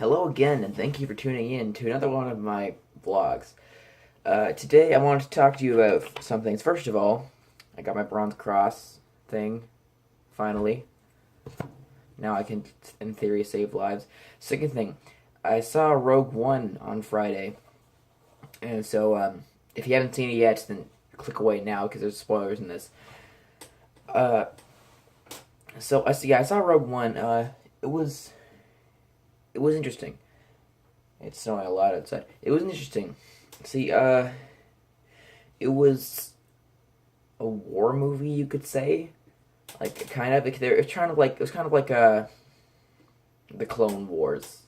Hello again, and thank you for tuning in to another one of my vlogs. Today, I wanted to talk to you about some things. First of all, I got my Bronze Cross thing, finally. Now I can, in theory, save lives. Second thing, I saw Rogue One on Friday, and so if you haven't seen it yet, then click away now because there's spoilers in this. Uh, I saw Rogue One. It was it was interesting. It's snowing a lot outside. It was interesting. See, it was a war movie, you could say. Like, kind of. It was kind of like the Clone Wars,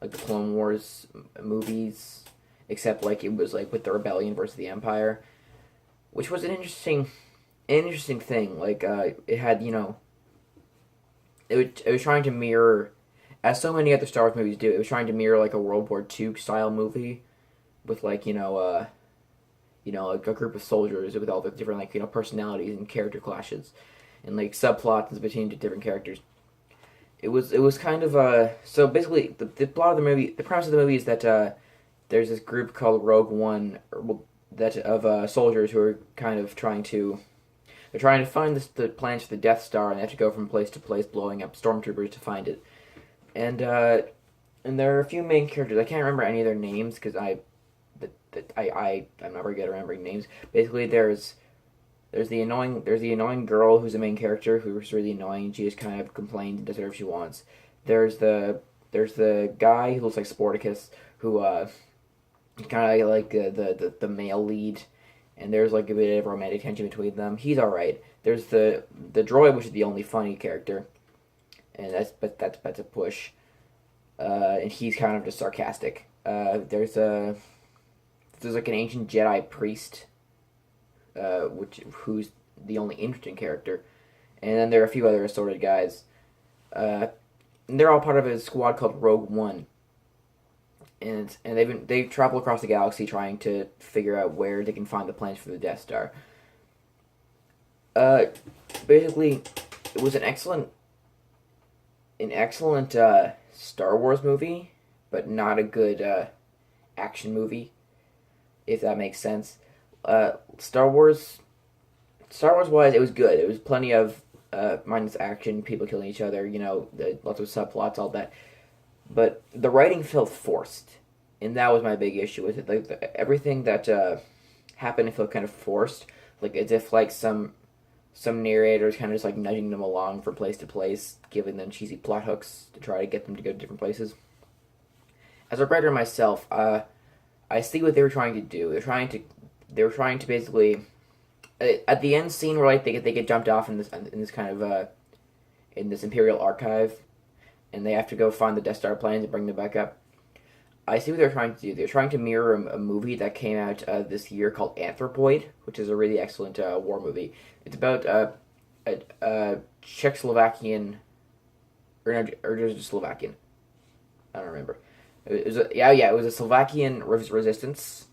like the Clone Wars movies, except like it was like with the rebellion versus the Empire, which was an interesting thing. Like, it had it was trying to mirror, as so many other Star Wars movies do. It was trying to mirror like a World War II style movie with like like a group of soldiers with all the different personalities and character clashes and like subplots between the different characters. It was kind of so basically the plot of the movie, the premise of the movie is that there's this group called Rogue One that of soldiers who are kind of trying to find the plans for the Death Star, and they have to go from place to place blowing up stormtroopers to find it. And there are a few main characters. I can't remember any of their names because I'm not very good at remembering names. Basically, there's the annoying girl who's the main character who's really annoying. She just kind of complains and does whatever she wants. There's the guy who looks like Sporticus who kind of like the male lead, and there's like a bit of romantic tension between them. He's all right. There's the droid, which is the only funny character, and that's a push. And he's kind of just sarcastic. There's like an ancient Jedi priest, who's the only interesting character, and then there are a few other assorted guys. And they're all part of a squad called Rogue One, and they travel across the galaxy trying to figure out where they can find the plans for the Death Star. Uh, Basically, it was an excellent Star Wars movie, but not a good action movie, if that makes sense. Uh, Star Wars, Star Wars wise, it was good. It was plenty of mindless action, people killing each other, lots of subplots, all that. But the writing felt forced, and that was my big issue with it. Like everything that happened felt kind of forced, like as if like some narrators kind of just like nudging them along from place to place, giving them cheesy plot hooks to try to get them to go to different places. As a writer myself, I see what they were trying to do. They were trying to basically at the end scene where like they get jumped off in this kind of in this Imperial archive, and they have to go find the Death Star plans and bring them back up. I see what they're trying to do. They're trying to mirror a movie that came out this year called Anthropoid, which is a really excellent war movie. It's about a Czechoslovakian, or just Slovakian. I don't remember. It was a Slovakian resistance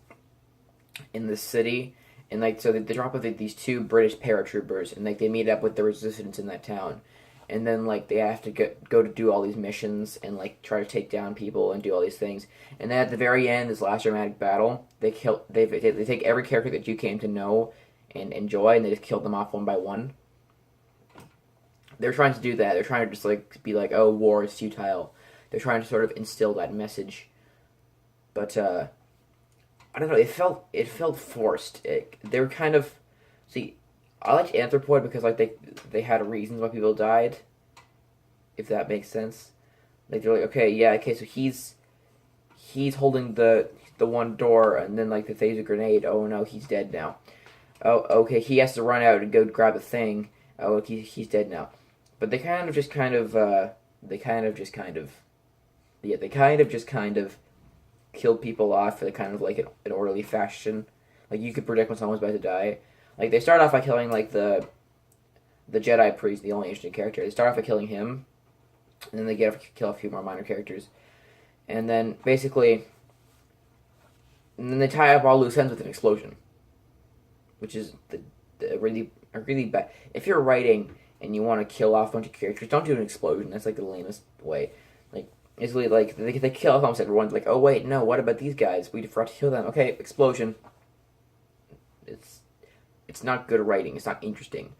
in the city, and like so they drop with these two British paratroopers, and like they meet up with the resistance in that town, and then like they have to go to do all these missions and like try to take down people and do all these things, and then at the very end, this last dramatic battle, they take every character that you came to know and enjoy, and they just kill them off one by one. They're trying to do that. They're trying to just like be like, oh, war is futile. They're trying to sort of instill that message, but I don't know. It felt forced. They were kind of see. I liked Anthropoid because like they had reasons why people died, if that makes sense. Like they're like, okay, yeah, okay, so he's holding the one door, and then like the phaser grenade. Oh no, he's dead now. Oh, okay, he has to run out and go grab a thing. Oh, he's dead now. But they kind of just kind of they kind of just kind of yeah they kind of just kind of killed people off in kind of like an orderly fashion. Like you could predict when someone's about to die. Like they start off by killing like the Jedi priest, the only interesting character. They start off by killing him, and then they kill a few more minor characters, and then basically, and then they tie up all loose ends with an explosion, which is the really bad. If you're writing and you want to kill off a bunch of characters, don't do an explosion. That's like the lamest way. Like Basically, like they kill almost everyone. Like, oh wait, no, what about these guys? We forgot to kill them. Okay, explosion. It's it's not good writing. It's not interesting.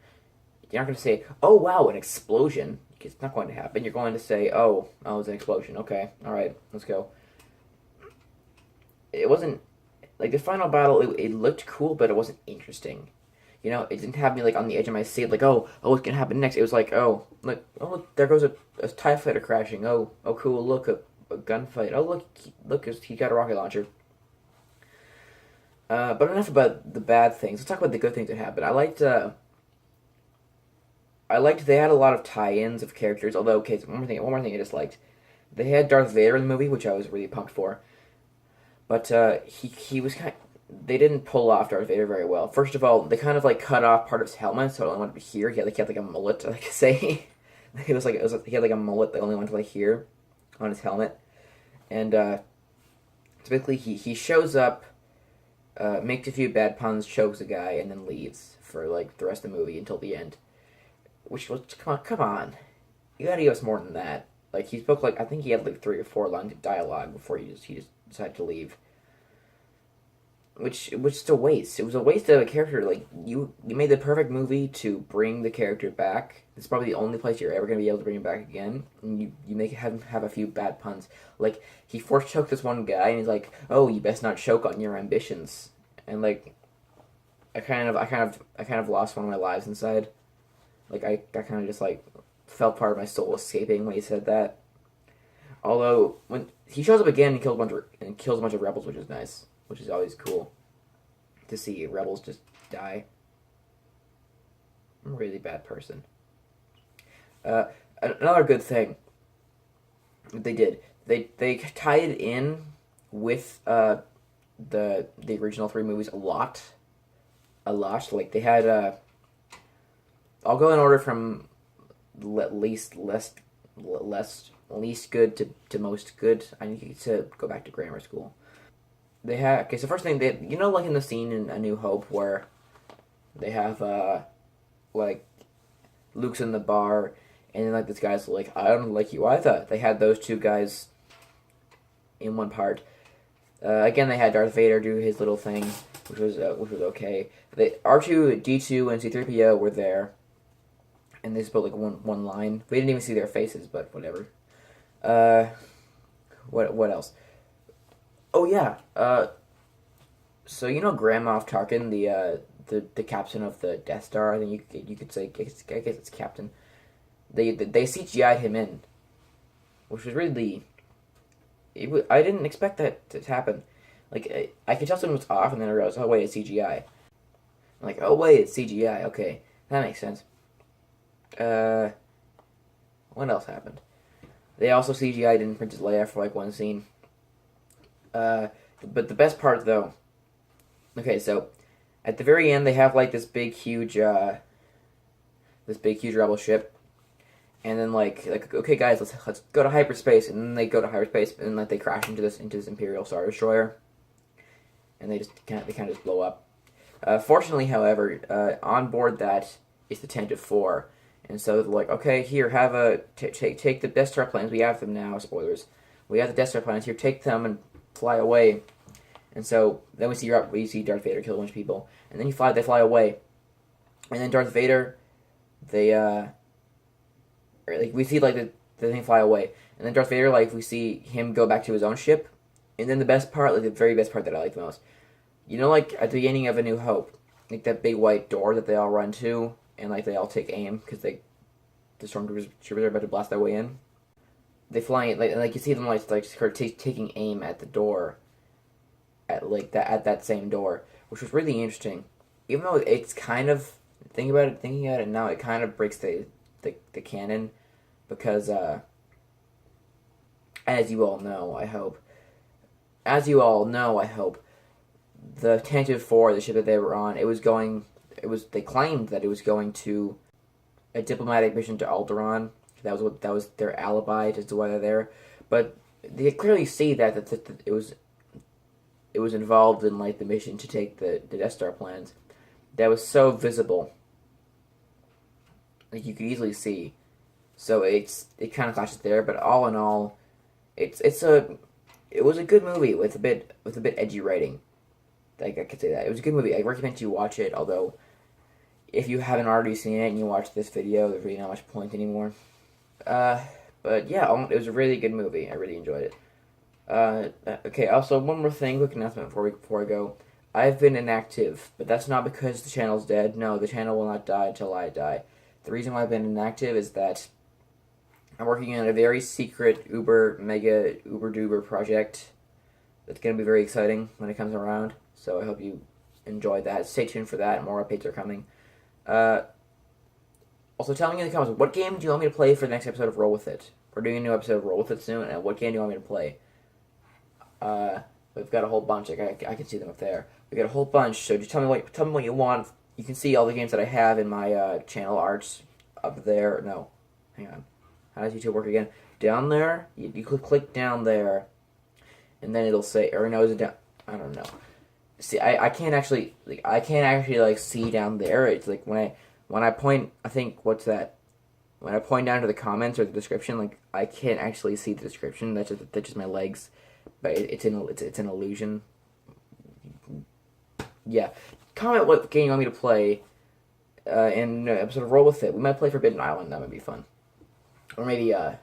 You're not going to say, oh wow, an explosion. It's not going to happen. You're going to say, oh, it's an explosion. Okay, all right, let's go. It wasn't like the final battle. It looked cool, but it wasn't interesting. It didn't have me like on the edge of my seat, like, oh, what's gonna happen next? It was like, look, there goes a TIE fighter crashing. Oh, cool, look, a gunfight. Oh, look, he got a rocket launcher. But enough about the bad things. Let's talk about the good things that happened. I liked they had a lot of tie-ins of characters. Although, okay, so one more thing I disliked. They had Darth Vader in the movie, which I was really pumped for. But he was they didn't pull off Darth Vader very well. First of all, they kind of like cut off part of his helmet, so it only went to here. He had like a mullet, like I say. He had like a mullet that only went to like here on his helmet, and typically he shows up, makes a few bad puns, chokes a guy, and then leaves for like the rest of the movie until the end. Which was come on, you gotta give us more than that. Like he spoke like I think he had like 3 or 4 lines of dialogue before he just decided to leave. Which was just a waste. It was a waste of a character. Like you made the perfect movie to bring the character back. It's probably the only place you're ever gonna be able to bring him back again. And you make him have a few bad puns. Like he force choked this one guy, and he's like, "Oh, you best not choke on your ambitions." And like, I kind of lost one of my lives inside. Like I kind of just like felt part of my soul escaping when he said that. Although when he shows up again, he kills a bunch of rebels, which is nice, which is always cool to see rebels just die. I'm a really bad person. Another good thing that they did, they tied it in with the original 3 movies a lot. Like they had I'll go in order from least good to most good. I need to go back to grammar school. They have so first thing like in the scene in A New Hope where they have like Luke's in the bar and then like this guy's like, I don't like you either. They had those 2 guys in one part. Again, they had Darth Vader do his little thing, which was okay. R2, D2, and C3PO were there, and they spoke like one line. We didn't even see their faces, but whatever. What else? Oh yeah. So Grand Moff Tarkin, the captain of the Death Star. I think you could say. I guess it's captain. They CGI'd him in, which was really. I didn't expect that to happen. Like I could tell something was off, and then I realized, oh wait, it's CGI. I'm like, oh wait, it's CGI. Okay, that makes sense. What else happened? They also CGI'd in Princess Leia for like one scene. But the best part though. Okay, so at the very end they have like this big huge rebel ship, and then like okay guys, let's go to hyperspace, and then they go to hyperspace, and like they crash into this Imperial Star Destroyer, and they kind of just blow up. Fortunately, however, on board that is the Tantive 4. And so they're like, okay, here, take the Death Star plans. We have them now. Spoilers. We have the Death Star plans here. Take them and fly away. And so then we see Darth Vader kill a bunch of people, and then they fly away, and then Darth Vader, we see like the thing fly away, and then Darth Vader we see him go back to his own ship, and then the best part, like the very best part that I like the most, like at the beginning of A New Hope, like that big white door that they all run to. And like they all take aim because the stormtroopers are about to blast their way in. They fly it like you see them taking aim at the door, at that same door, which was really interesting. Even though it's kind of thinking about it now, it kind of breaks the canon because as you all know, I hope, the Tantive 4, the ship that they were on, they claimed that it was going to a diplomatic mission to Alderaan. That was their alibi as to why they're there. But they clearly see that it was involved in like the mission to take the Death Star plans. That was so visible, like you could easily see. So it kind of clashes there. But all in all, it was a good movie with a bit edgy writing. Like I could say that it was a good movie. I recommend you watch it. Although if you haven't already seen it and you watch this video, there's really not much point anymore. Uh, but yeah, it was a really good movie. I really enjoyed it. Okay. Also, one more thing, quick announcement before I go. I've been inactive, but that's not because the channel's dead. No, the channel will not die until I die. The reason why I've been inactive is that I'm working on a very secret uber duber project that's going to be very exciting when it comes around. So I hope you enjoy that. Stay tuned for that. More updates are coming. Uh, Also, tell me in the comments, what game do you want me to play for the next episode of Roll With It? We're doing a new episode of Roll With It soon, and what game do you want me to play? We've got a whole bunch. I can see them up there. We got a whole bunch. So just tell me what you want. You can see all the games that I have in my channel arts up there. No, hang on. How does YouTube work again? Down there, you click down there, and then it'll say, or no, is it down? I don't know. See, I can't actually see down there. It's like when I point. I think what's that? When I point down to the comments or the description, like I can't actually see the description. That's just my legs, but it's an illusion. Yeah, comment what game you want me to play in an episode of Roll With It. We might play Forbidden Island. That might be fun, or maybe I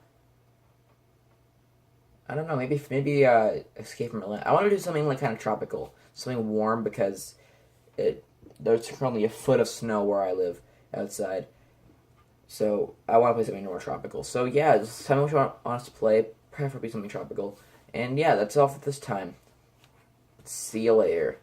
don't know. Maybe Escape from Atlanta. I want to do something like kind of tropical, something warm because there's currently a foot of snow where I live outside. So I want to play something more tropical. So yeah, just tell me what you want us to play. Preferably something tropical. And yeah, that's all for this time. See you later.